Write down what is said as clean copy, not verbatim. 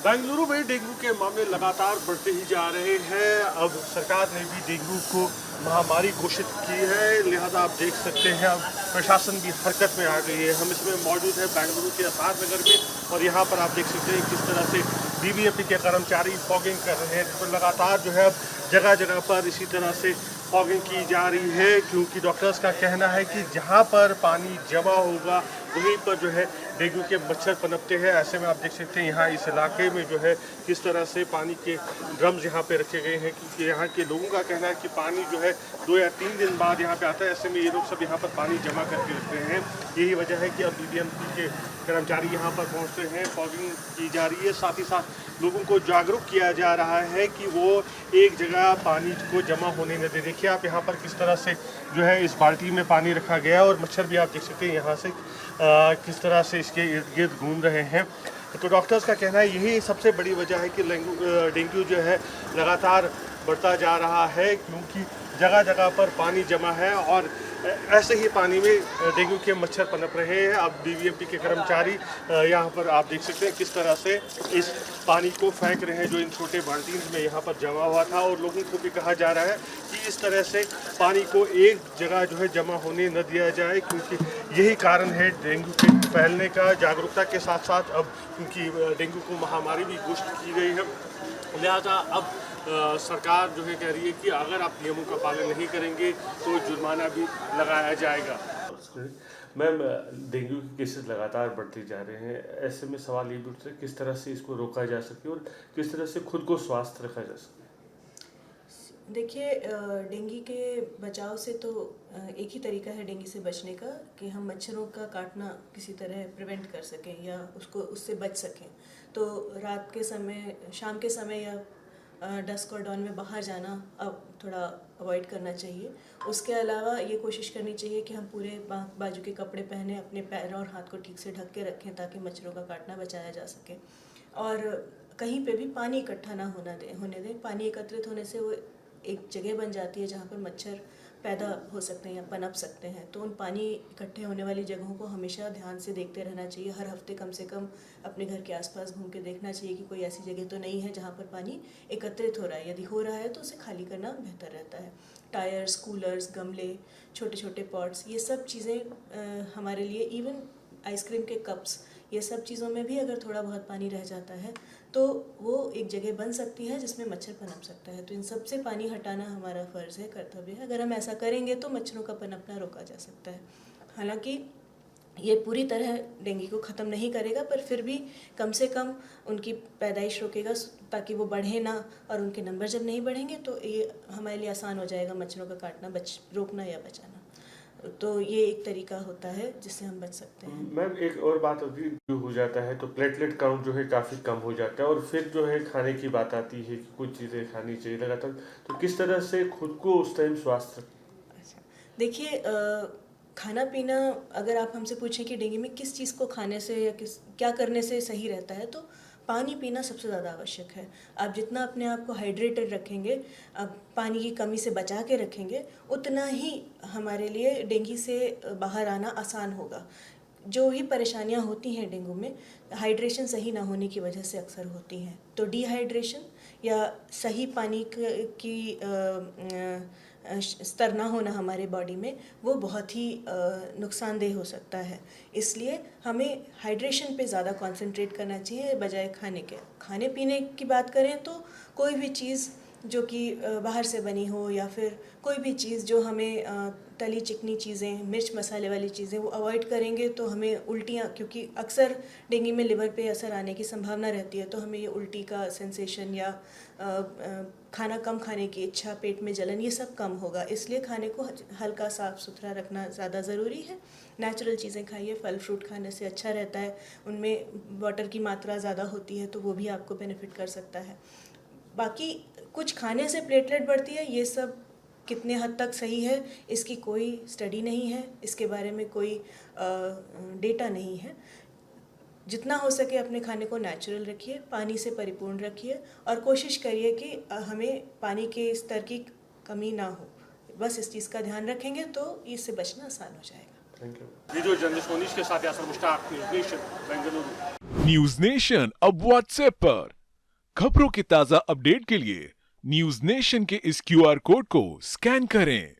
बेंगलुरु में डेंगू के मामले लगातार बढ़ते ही जा रहे हैं। अब सरकार ने भी डेंगू को महामारी घोषित की है, लिहाजा आप देख सकते हैं अब प्रशासन भी हरकत में आ गई है। हम इसमें मौजूद हैं बेंगलुरु के आसार नगर में और यहाँ पर आप देख सकते हैं किस तरह से बीबीएमपी के कर्मचारी फॉगिंग कर रहे हैं। तो लगातार जो है अब जगह जगह पर इसी तरह से फॉगिंग की जा रही है, क्योंकि डॉक्टर्स का कहना है कि जहाँ पर पानी जमा होगा वहीं पर जो है डेंगू के मच्छर पनपते हैं। ऐसे में आप देख सकते हैं यहाँ इस इलाके में जो है किस तरह से पानी के ड्रम्स यहाँ पे रखे गए हैं, क्योंकि यहाँ के लोगों का कहना है कि पानी जो है 2 या 3 दिन बाद यहाँ पे आता है। ऐसे में ये लोग सब यहाँ पर पानी जमा करके रखते हैं। यही वजह है कि अब बीबीएमपी के कर्मचारी यहाँ पर पहुँचते हैं, फॉगिंग की जा रही है। साथ ही साथ लोगों को जागरूक किया जा रहा है कि वो एक जगह पानी को जमा होने न दें। देखिए आप यहाँ पर किस तरह से जो है इस बाल्टी में पानी रखा गया है और मच्छर भी आप देख सकते हैं यहाँ से किस तरह से इसके इर्द गिर्द घूम रहे हैं। तो डॉक्टर्स का कहना है यही सबसे बड़ी वजह है कि डेंगू जो है लगातार बढ़ता जा रहा है, क्योंकि जगह जगह पर पानी जमा है और ऐसे ही पानी में डेंगू के मच्छर पनप रहे हैं। अब बीबीएमपी के कर्मचारी यहाँ पर आप देख सकते हैं किस तरह से इस पानी को फेंक रहे हैं जो इन छोटे बाल्टीन में यहाँ पर जमा हुआ था, और लोगों को भी कहा जा रहा है कि इस तरह से पानी को एक जगह जो है जमा होने न दिया जाए, क्योंकि यही कारण है डेंगू के फैलने का। जागरूकता के साथ साथ अब क्योंकि डेंगू को महामारी भी घोषित की गई है, लिहाजा अब सरकार जो है कह रही है कि अगर आप नियमों का पालन नहीं करेंगे तो जुर्माना भी लगाया जाएगा। मैम, डेंगू के केसेस लगातार बढ़ते जा रहे हैं, ऐसे में सवाल ये भी उठता है किस तरह से इसको रोका जा सके और किस तरह से खुद को स्वस्थ रखा जा सके। देखिए, डेंगू के बचाव से तो एक ही तरीका है डेंगू से बचने का कि हम मच्छरों का काटना किसी तरह प्रिवेंट कर सकें या उससे बच सकें। तो रात के समय, शाम के समय या डस्क और डॉन में बाहर जाना अब थोड़ा अवॉइड करना चाहिए। उसके अलावा ये कोशिश करनी चाहिए कि हम पूरे बाजू के कपड़े पहने, अपने पैर और हाथ को ठीक से ढक के रखें ताकि मच्छरों का काटना बचाया जा सके। और कहीं पे भी पानी इकट्ठा ना होने दें। पानी एकत्रित होने से वो एक जगह बन जाती है जहाँ पर मच्छर पैदा हो सकते हैं या पनप सकते हैं। तो उन पानी इकट्ठे होने वाली जगहों को हमेशा ध्यान से देखते रहना चाहिए। हर हफ्ते कम से कम अपने घर के आसपास घूम के देखना चाहिए कि कोई ऐसी जगह तो नहीं है जहाँ पर पानी एकत्रित हो रहा है। यदि हो रहा है तो उसे खाली करना बेहतर रहता है। टायर्स, कूलर्स, गमले, छोटे छोटे पॉट्स, ये सब चीज़ें हमारे लिए, इवन आइसक्रीम के कप्स, ये सब चीज़ों में भी अगर थोड़ा बहुत पानी रह जाता है तो वो एक जगह बन सकती है जिसमें मच्छर पनप सकता है। तो इन सब से पानी हटाना हमारा फ़र्ज़ है, कर्तव्य है। अगर हम ऐसा करेंगे तो मच्छरों का पनपना रोका जा सकता है। हालांकि ये पूरी तरह डेंगू को ख़त्म नहीं करेगा, पर फिर भी कम से कम उनकी पैदाइश रोकेगा ताकि वो बढ़े ना, और उनके नंबर जब नहीं बढ़ेंगे तो ये हमारे लिए आसान हो जाएगा मच्छरों का काटना, रोकना या बचाना। तो ये एक तरीका होता है जिससे हम बच सकते हैं। मैम, एक और बात होती है, जो हो जाता है तो प्लेटलेट काउंट जो है काफ़ी कम हो जाता है और फिर जो है खाने की बात आती है कि कुछ चीज़ें खानी चाहिए लगातार, तो किस तरह से खुद को उस टाइम स्वस्थ रखें। अच्छा, देखिए, खाना पीना, अगर आप हमसे पूछें कि डेंगू में किस चीज़ को खाने से या क्या करने से सही रहता है, तो पानी पीना सबसे ज़्यादा आवश्यक है। आप जितना अपने आप को हाइड्रेटेड रखेंगे, आप पानी की कमी से बचा के रखेंगे, उतना ही हमारे लिए डेंगू से बाहर आना आसान होगा। जो भी परेशानियां होती हैं डेंगू में, हाइड्रेशन सही ना होने की वजह से अक्सर होती हैं। तो डिहाइड्रेशन या सही पानी की स्तर ना होना हमारे बॉडी में, वो बहुत ही नुकसानदेह हो सकता है। इसलिए हमें हाइड्रेशन पे ज़्यादा कंसंट्रेट करना चाहिए बजाय खाने के। खाने पीने की बात करें तो कोई भी चीज़ जो कि बाहर से बनी हो या फिर कोई भी चीज़ जो हमें तली चिकनी चीज़ें, मिर्च मसाले वाली चीज़ें, वो अवॉइड करेंगे तो हमें उल्टियाँ, क्योंकि अक्सर डेंगू में लिवर पे असर आने की संभावना रहती है, तो हमें ये उल्टी का सेंसेशन या खाना कम खाने की इच्छा, पेट में जलन, ये सब कम होगा। इसलिए खाने को हल्का साफ़ सुथरा रखना ज़्यादा ज़रूरी है। नेचुरल चीज़ें खाइए, फल फ्रूट खाने से अच्छा रहता है, उनमें वाटर की मात्रा ज़्यादा होती है तो वो भी आपको बेनिफिट कर सकता है। बाकी कुछ खाने से प्लेटलेट बढ़ती है, ये सब कितने हद तक सही है इसकी कोई स्टडी नहीं है, इसके बारे में कोई डेटा नहीं है। जितना हो सके अपने खाने को नेचुरल रखिए, पानी से परिपूर्ण रखिए और कोशिश करिए कि हमें पानी के स्तर की कमी ना हो। बस इस चीज़ का ध्यान रखेंगे तो इससे बचना आसान हो जाएगा। Thank you. Video journalist Monish के साथ Yasir Mushtaq, news nation, Bengaluru. News nation अब व्हाट्सएप पर। खबरों के ताजा अपडेट के लिए न्यूज नेशन के इस क्यूआर कोड को स्कैन करें।